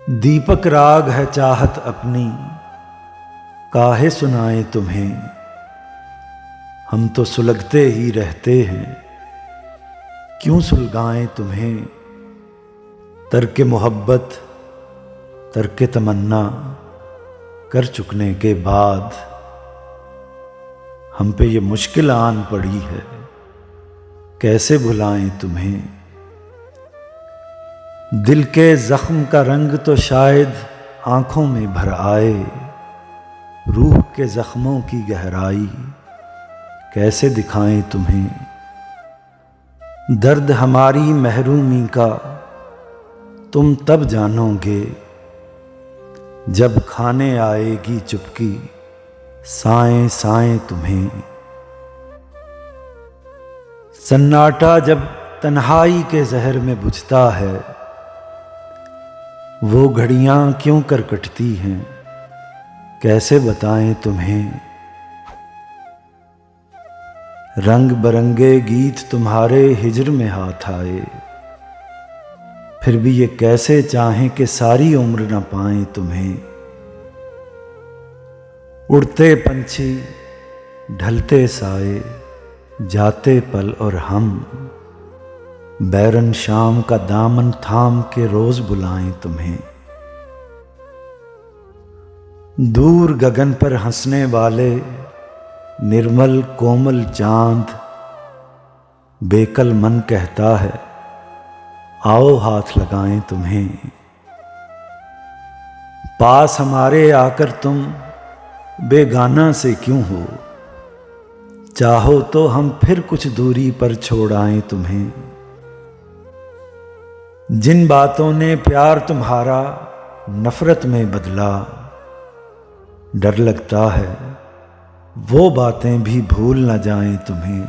दीपक राग है चाहत अपनी, काहे सुनाएं तुम्हें। हम तो सुलगते ही रहते हैं, क्यों सुलगाएं तुम्हें। तर्क मोहब्बत तर्क तमन्ना कर चुकने के बाद हम पे ये मुश्किल आन पड़ी है, कैसे भुलाएं तुम्हें। दिल के जख्म का रंग तो शायद आंखों में भर आए, रूह के जख्मों की गहराई कैसे दिखाएं तुम्हें। दर्द हमारी महरूमी का तुम तब जानोगे, जब खाने आएगी चुपकी साएं साएं तुम्हें। सन्नाटा जब तन्हाई के जहर में बुझता है, वो घड़ियां क्यों कर कटती हैं, कैसे बताएं तुम्हें। रंग बरंगे गीत तुम्हारे हिज्र में हाथ आए, फिर भी ये कैसे चाहें कि सारी उम्र न पाएं तुम्हें। उड़ते पंछी ढलते साए जाते पल और हम, बैरन शाम का दामन थाम के रोज बुलाएं तुम्हें। दूर गगन पर हंसने वाले निर्मल कोमल चांद, बेकल मन कहता है आओ हाथ लगाएं तुम्हें। पास हमारे आकर तुम बेगाना से क्यों हो, चाहो तो हम फिर कुछ दूरी पर छोड़ आएं तुम्हें। जिन बातों ने प्यार तुम्हारा नफरत में बदला, डर लगता है वो बातें भी भूल न जाएं तुम्हें।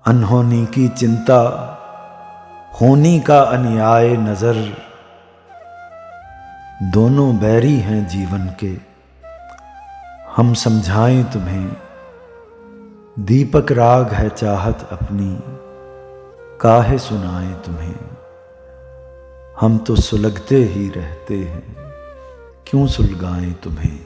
अनहोनी की चिंता होनी का अन्याय नजर, दोनों बैरी हैं जीवन के, हम समझाएं तुम्हें। दीपक राग है चाहत अपनी, काहे सुनाएं तुम्हें। हम तो सुलगते ही रहते हैं, क्यों सुलगाएं तुम्हें।